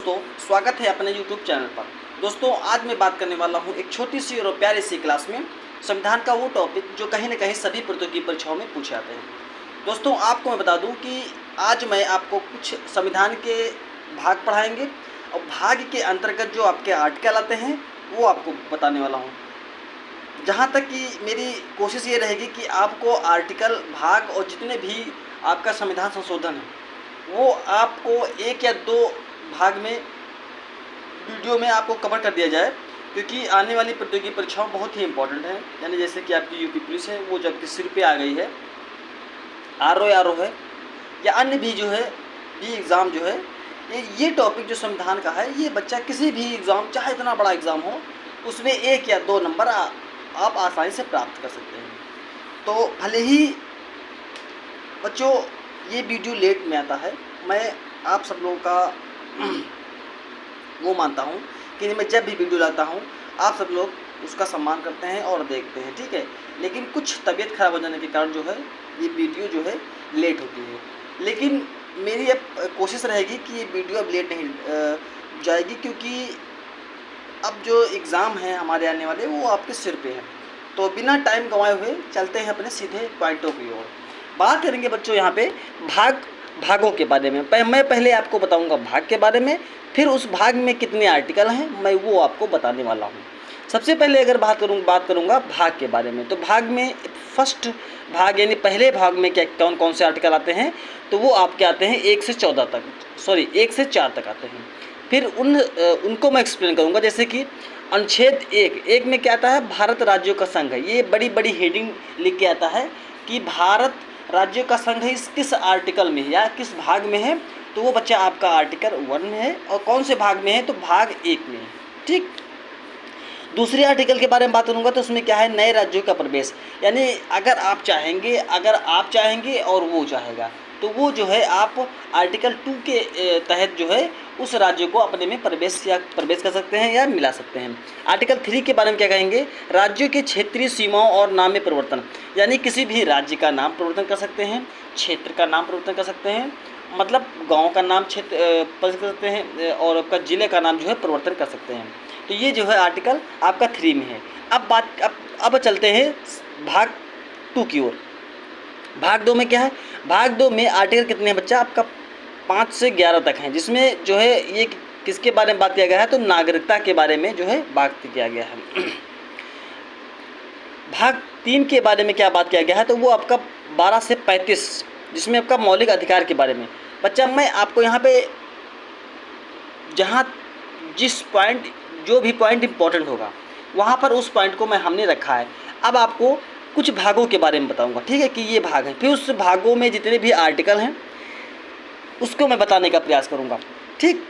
दोस्तों, स्वागत है अपने YouTube चैनल पर। दोस्तों, आज मैं बात करने वाला हूं एक छोटी सी और प्यारी सी क्लास में संविधान का वो टॉपिक जो कहीं ना कहीं सभी प्रतियोगी परीक्षाओं में पूछे जाते हैं। दोस्तों, आपको मैं बता दूं कि आज मैं आपको कुछ संविधान के भाग पढ़ाएंगे और भाग के अंतर्गत जो आपके आर्टिकल आते हैं वो आपको बताने वाला हूँ। जहाँ तक कि मेरी कोशिश ये रहेगी कि आपको आर्टिकल, भाग और जितने भी आपका संविधान संशोधन है वो आपको एक या दो भाग में वीडियो में आपको कवर कर दिया जाए, क्योंकि आने वाली प्रतियोगी परीक्षाओं बहुत ही इंपॉर्टेंट है। यानी जैसे कि आपकी यूपी पुलिस है वो जब कि सिर पे आ गई है, आरओ है या अन्य भी जो है भी एग्ज़ाम जो है ये टॉपिक जो संविधान का है, ये बच्चा किसी भी एग्ज़ाम, चाहे इतना बड़ा एग्ज़ाम हो, उसमें एक या दो नंबर आप आसानी से प्राप्त कर सकते हैं। तो भले ही बच्चों ये वीडियो लेट में आता है, मैं आप सब लोगों का वो मानता हूँ कि मैं जब भी वीडियो लाता हूँ आप सब लोग उसका सम्मान करते हैं और देखते हैं, ठीक है। लेकिन कुछ तबीयत ख़राब हो जाने के कारण जो है ये वीडियो जो है लेट होती है। लेकिन मेरी अब कोशिश रहेगी कि ये वीडियो अब लेट नहीं जाएगी, क्योंकि अब जो एग्ज़ाम हैं हमारे आने वाले वो आपके सिर पे हैं। तो बिना टाइम गंवाए हुए चलते हैं अपने सीधे पॉइंटों की ओर। बात करेंगे बच्चों यहाँ पे भागों के बारे में। मैं पहले आपको बताऊंगा भाग के बारे में, फिर उस भाग में कितने आर्टिकल हैं मैं वो आपको बताने वाला हूँ। सबसे पहले अगर बात करूँगा भाग के बारे में, तो भाग में फर्स्ट भाग यानी पहले भाग में क्या कौन से आर्टिकल आते हैं, तो वो आपके आते हैं 1 से 4 तक आते हैं। फिर उनको मैं एक्सप्लेन करूँगा। जैसे कि अनुच्छेद 1 में क्या आता है, भारत राज्यों का संघ है। ये बड़ी हेडिंग लिख के आता है कि भारत राज्यों का संघ है, किस आर्टिकल में है या किस भाग में है, तो वो बच्चा आपका आर्टिकल 1 में है। और कौन से भाग में है, तो भाग 1 में है, ठीक। दूसरे आर्टिकल के बारे में बात करूँगा तो उसमें क्या है, नए राज्यों का प्रवेश। यानी अगर आप चाहेंगे और वो चाहेगा तो वो जो है आप आर्टिकल 2 के तहत जो है उस राज्य को अपने में प्रवेश कर सकते हैं या मिला सकते हैं। आर्टिकल 3 के बारे में क्या कहेंगे, राज्यों के क्षेत्रीय सीमाओं और नाम में परिवर्तन। यानी किसी भी राज्य का नाम परिवर्तन कर सकते हैं, क्षेत्र का नाम परिवर्तन कर सकते हैं, मतलब गांव का नाम परिवर्तन कर सकते हैं और आपका ज़िले का नाम जो है परिवर्तन कर सकते हैं। तो ये जो है आर्टिकल आपका 3 में है। अब चलते हैं भाग 2 की ओर। भाग 2 में क्या है, भाग 2 में आर्टिकल कितने हैं बच्चा, आपका 5 से 11 तक हैं, जिसमें जो है ये किसके बारे में बात किया गया है, तो नागरिकता के बारे में जो है बात किया गया है। भाग 3 के बारे में क्या बात किया गया है, तो वो आपका 12 से 35, जिसमें आपका मौलिक अधिकार के बारे में। बच्चा मैं आपको यहाँ पे जो भी पॉइंट इम्पोर्टेंट होगा वहाँ पर उस पॉइंट को हमने रखा है। अब आपको कुछ भागों के बारे में बताऊंगा, ठीक है, कि ये भाग हैं। फिर उस भागों में जितने भी आर्टिकल हैं उसको मैं बताने का प्रयास करूंगा, ठीक।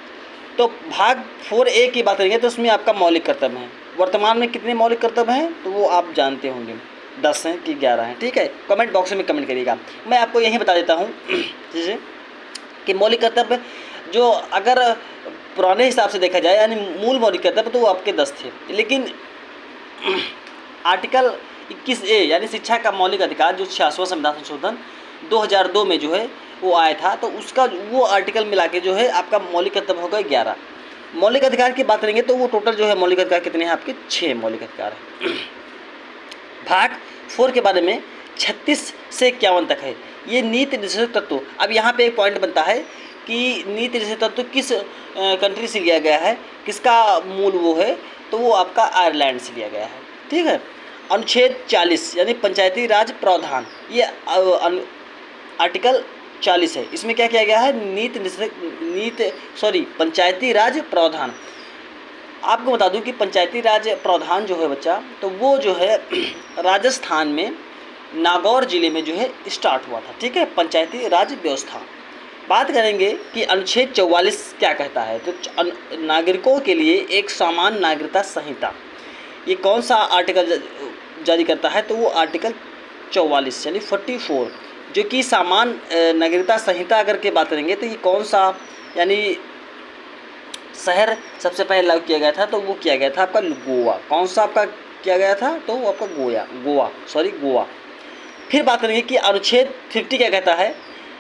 तो भाग 4A की बात करेंगे तो उसमें आपका मौलिक कर्तव्य है। वर्तमान में कितने मौलिक कर्तव्य हैं तो वो आप जानते होंगे, 10 हैं कि 11 हैं, ठीक है। कमेंट बॉक्स में कमेंट करिएगा। मैं आपको यही बता देता हूँ जैसे कि मौलिक कर्तव्य जो अगर पुराने हिसाब से देखा जाए यानी मूल मौलिक कर्तव्य तो वो आपके 10 थे, लेकिन आर्टिकल 21A यानी शिक्षा का मौलिक अधिकार जो 66वां संविधान संशोधन 2002 में जो है वो आया था, तो उसका वो आर्टिकल मिला के जो है आपका मौलिक कर्तव्य होगा 11। मौलिक अधिकार की बात करेंगे तो वो टोटल जो है मौलिक अधिकार कितने हैं आपके, 6 मौलिक अधिकार हैं। भाग 4 के बारे में 36 से 51 तक है, ये नीति निर्देशक तत्व। अब यहाँ पे एक पॉइंट बनता है कि नीति निर्देशक तत्व किस कंट्री से लिया गया है, किसका मूल वो है, तो वो आपका आयरलैंड से लिया गया है, ठीक है। अनुच्छेद 40 यानी पंचायती राज प्रावधान, ये आर्टिकल 40 है। इसमें क्या किया गया है, पंचायती राज प्रावधान। आपको बता दूं कि पंचायती राज प्रावधान जो है बच्चा, तो वो जो है राजस्थान में नागौर जिले में जो है स्टार्ट हुआ था, ठीक है, पंचायती राज व्यवस्था। बात करेंगे कि अनुच्छेद 44 क्या कहता है, तो नागरिकों के लिए एक समान नागरिकता संहिता, ये कौन सा आर्टिकल जारी करता है, तो वो आर्टिकल 44 यानी 44, जो कि समान नागरिकता संहिता अगर के बात करेंगे तो ये कौन सा यानी शहर सबसे पहले लागू किया गया था, तो वो किया गया था आपका गोवा। कौन सा आपका किया गया था, तो वो आपका गोवा। फिर बात करेंगे कि अनुच्छेद 50 क्या कहता है।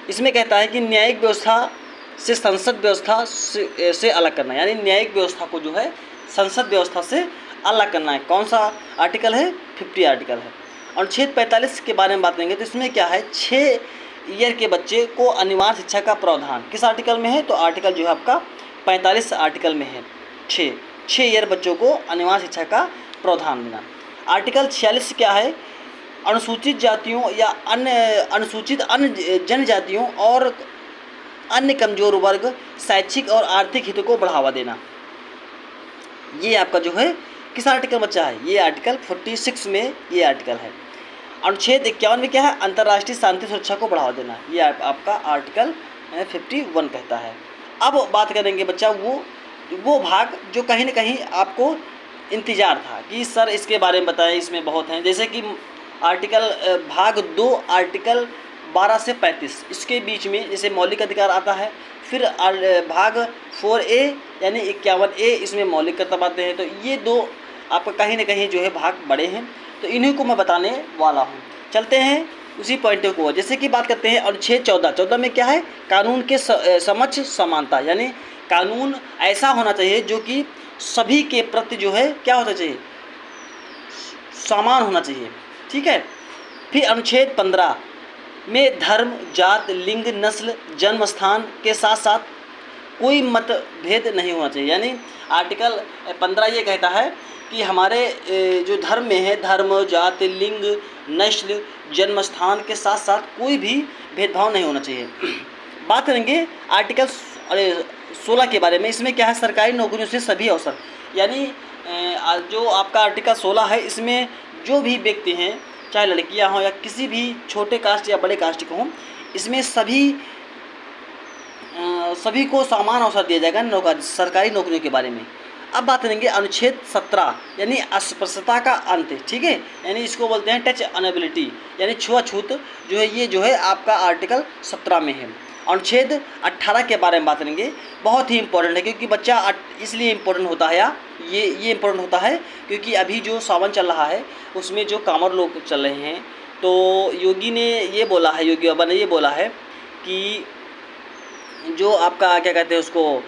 इसमें कहता है कि न्यायिक व्यवस्था से संसद व्यवस्था से अलग करना, यानी न्यायिक व्यवस्था को जो है संसद व्यवस्था से अलग करना है। कौन सा आर्टिकल है? 50 आर्टिकल है। अनुच्छेद 45 के बारे में बात करेंगे तो इसमें क्या है, 6 ईयर के बच्चे को अनिवार्य शिक्षा का प्रावधान किस आर्टिकल में है? तो आर्टिकल जो है आपका 45 आर्टिकल में है। 6 ईयर बच्चों को अनिवार्य शिक्षा का प्रावधान देना। आर्टिकल 46 क्या है? अनुसूचित जातियों या अनुसूचित अन्य जनजातियों और अन्य कमजोर वर्ग शैक्षिक और आर्थिक हितों को बढ़ावा देना। ये आपका जो है किस आर्टिकल बच्चा है? ये आर्टिकल 46 में ये आर्टिकल है। अनुच्छेद 51 में क्या है? अंतर्राष्ट्रीय शांति सुरक्षा को बढ़ावा देना। ये आपका आर्टिकल 51 कहता है। अब बात करेंगे बच्चा वो भाग जो कहीं ना कहीं आपको इंतज़ार था कि सर इसके बारे में बताएं, इसमें बहुत हैं। जैसे कि आर्टिकल भाग 2 आर्टिकल 12 से 35 इसके बीच में जैसे मौलिक अधिकार आता है। फिर भाग 4A यानी 51A इसमें मौलिक कर्तव्य आते हैं। तो ये 2 आपका कहीं ना कहीं जो है भाग बड़े हैं, तो इन्हीं को मैं बताने वाला हूँ। चलते हैं उसी पॉइंट को। जैसे कि बात करते हैं अनुच्छेद 14 में क्या है? कानून के समक्ष समानता, यानी कानून ऐसा होना चाहिए जो कि सभी के प्रति जो है क्या होना चाहिए? समान होना चाहिए, ठीक है। फिर अनुच्छेद 15 में धर्म, जात, लिंग, नस्ल, जन्म स्थान के साथ साथ कोई मतभेद नहीं होना चाहिए। यानी आर्टिकल 15 ये कहता है कि हमारे जो धर्म में है, धर्म, जात, लिंग, नस्ल, जन्म स्थान के साथ साथ कोई भी भेदभाव नहीं होना चाहिए। बात करेंगे आर्टिकल 16 के बारे में। इसमें क्या है? सरकारी नौकरियों से सभी अवसर, यानी जो आपका आर्टिकल 16 है इसमें जो भी व्यक्ति हैं, चाहे लड़कियां हों या किसी भी छोटे कास्ट या बड़े कास्ट के हों, इसमें सभी को समान अवसर दिया जाएगा सरकारी नौकरियों के बारे में। अब बात करेंगे अनुच्छेद 17 यानी अस्पृश्यता का अंत, ठीक है। यानी इसको बोलते हैं टच अनेबिलिटी, यानी छुआछूत जो है, ये जो है आपका आर्टिकल 17 में है। अनुच्छेद 18 के बारे में बात करेंगे। बहुत ही इंपॉर्टेंट है क्योंकि बच्चा इसलिए इम्पोर्टेंट होता है, ये इम्पोर्टेंट होता है क्योंकि अभी जो सावन चल रहा है उसमें जो कांवड़ लोग चल रहे हैं, तो योगी ने ये बोला है, योगी बाबा ने ये बोला है कि जो आपका क्या कहते हैं उसको,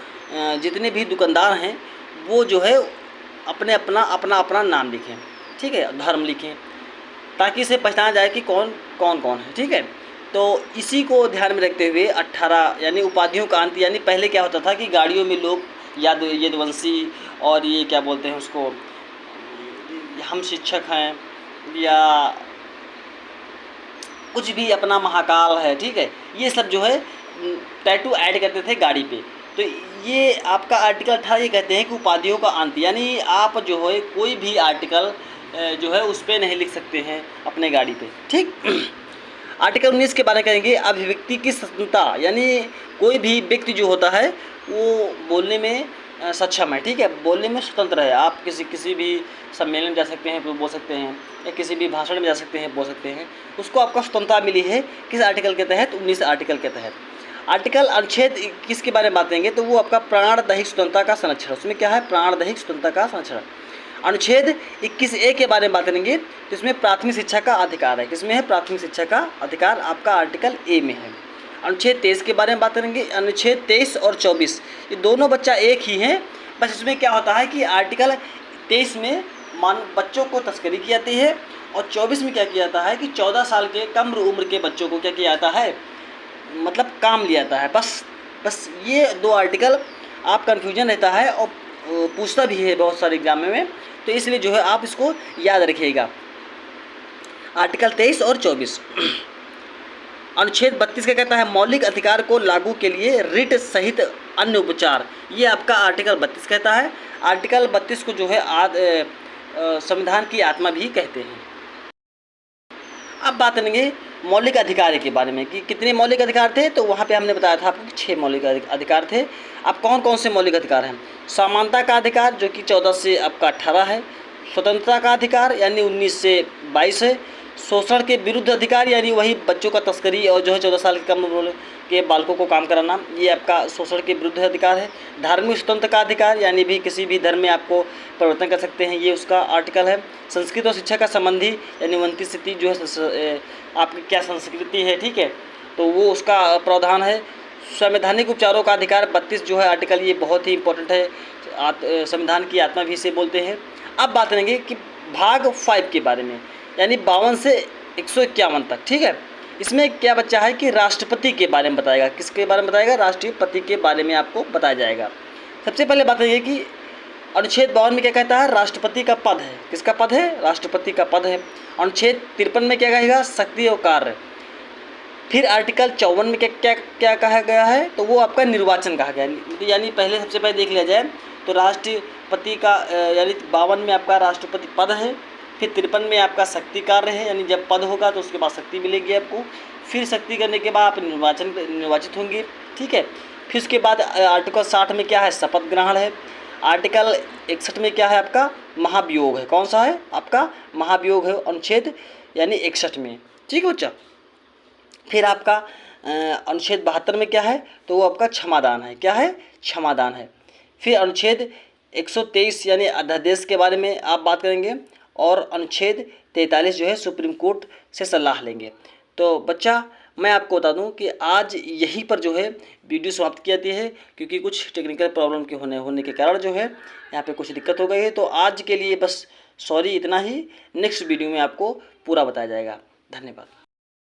जितने भी दुकानदार हैं वो जो है अपना नाम लिखें, ठीक है, धर्म लिखें, ताकि इसे पहचाना जाए कि कौन है, ठीक है। तो इसी को ध्यान में रखते हुए 18 यानी उपाधियों का अंत, यानी पहले क्या होता था कि गाड़ियों में लोग यदुवंशी और ये क्या बोलते हैं उसको, हम शिक्षक हैं या कुछ भी अपना महाकाल है, ठीक है, ये सब जो है टैटू ऐड करते थे गाड़ी पे। तो ये आपका आर्टिकल 18 ये कहते हैं कि उपाधियों का अंत, यानी आप जो है कोई भी आर्टिकल जो है उस पर नहीं लिख सकते हैं अपने गाड़ी पे, ठीक। आर्टिकल 19 के बारे में कहेंगे अभिव्यक्ति की स्वतंत्रता, यानी कोई भी व्यक्ति जो होता है वो बोलने में सक्षम है, ठीक है, बोलने में स्वतंत्र है। आप किसी भी सम्मेलन में जा सकते हैं, बोल सकते हैं, या किसी भी भाषण में जा सकते हैं, बोल सकते हैं। उसको आपको स्वतंत्रता मिली है किस आर्टिकल के तहत? 19 आर्टिकल के तहत। आर्टिकल अनुच्छेद 21 के बारे में बात करेंगे तो वो आपका प्राणदैहिक स्वतंत्रता का संरक्षण, उसमें क्या है? प्राणदैहिक स्वतंत्रता का संरक्षण। अनुच्छेद 21A के बारे में बात करेंगे तो इसमें प्राथमिक शिक्षा का अधिकार है। किसमें है? प्राथमिक शिक्षा का अधिकार आपका आर्टिकल A में है। अनुच्छेद 23 के बारे में बात करेंगे। अनुच्छेद 23 और 24 ये दोनों बच्चा एक ही हैं, बस इसमें क्या होता है कि आर्टिकल 23 में बच्चों को तस्करी की जाती है और 24 में क्या किया जाता है कि 14 साल के कम उम्र के बच्चों को क्या किया जाता है, मतलब काम लिया जाता है। बस ये 2 आर्टिकल आप कन्फ्यूजन रहता है और पूछता भी है बहुत सारे एग्जाम में, तो इसलिए जो है आप इसको याद रखिएगा, आर्टिकल 23 और 24। अनुच्छेद 32 का कहता है मौलिक अधिकार को लागू के लिए रिट सहित अन्य उपचार, ये आपका आर्टिकल 32 कहता है। आर्टिकल 32 को जो है संविधान की आत्मा भी कहते हैं। अब बात करेंगे मौलिक अधिकार के बारे में कि कितने मौलिक अधिकार थे, तो वहाँ पे हमने बताया था आपको कि 6 मौलिक अधिकार थे। अब कौन से मौलिक अधिकार हैं? समानता का अधिकार जो कि 14 से आपका 18 है। स्वतंत्रता का अधिकार यानी 19 से 22 है। शोषण के विरुद्ध अधिकार यानी वही बच्चों का तस्करी और जो है 14 साल के कम उम्र के बालकों को काम कराना, ये आपका शोषण के विरुद्ध अधिकार है। धार्मिक स्वतंत्रता का अधिकार यानी भी किसी भी धर्म में आपको परिवर्तन कर सकते हैं, ये उसका आर्टिकल है। संस्कृत और शिक्षा का संबंधी यानी 29 जो है आपकी क्या संस्कृति है, ठीक है, तो वो उसका प्रावधान है। संवैधानिक उपचारों का अधिकार 32 जो है आर्टिकल, ये बहुत ही इंपॉर्टेंट है, संविधान की आत्मा भी इसे बोलते हैं। अब बात करेंगे कि भाग 5 के बारे में, यानी 52 से 151 तक, ठीक है। इसमें क्या बच्चा है कि राष्ट्रपति के बारे में बताएगा। किसके बारे में बताएगा? राष्ट्रपति के बारे में आपको बताया जाएगा। सबसे पहले बात ये कि अनुच्छेद 52 में क्या कहता है? राष्ट्रपति का पद है। किसका पद है? राष्ट्रपति का पद है। अनुच्छेद 53 में क्या कहेगा? शक्ति और कार्य। फिर आर्टिकल 54 में क्या कहा गया है? तो वो आपका निर्वाचन कहा गया है। यानी पहले सबसे पहले देख लिया जाए तो राष्ट्रपति का यानी 52 में आपका राष्ट्रपति पद है। फिर 53 में आपका शक्ति कार्य है, यानी जब पद होगा तो उसके बाद शक्ति मिलेगी आपको। फिर शक्ति करने के बाद आप निर्वाचित होंगे, ठीक है। फिर उसके बाद आर्टिकल 60 में क्या है? शपथ ग्रहण है। आर्टिकल 61 में क्या है? आपका महाभियोग है। कौन सा है? आपका महाभियोग है अनुच्छेद यानी 61 में, ठीक है बच्चा। फिर आपका अनुच्छेद 72 में क्या है? तो वो आपका क्षमादान है। क्या है? क्षमादान है। फिर अनुच्छेद 123 यानी अध्यादेश के बारे में आप बात करेंगे, और अनुच्छेद 43 जो है सुप्रीम कोर्ट से सलाह लेंगे। तो बच्चा मैं आपको बता दूं कि आज यहीं पर जो है वीडियो समाप्त की जाती है, क्योंकि कुछ टेक्निकल प्रॉब्लम के होने के कारण जो है यहाँ पे कुछ दिक्कत हो गई है। तो आज के लिए बस सॉरी, इतना ही। नेक्स्ट वीडियो में आपको पूरा बताया जाएगा। धन्यवाद।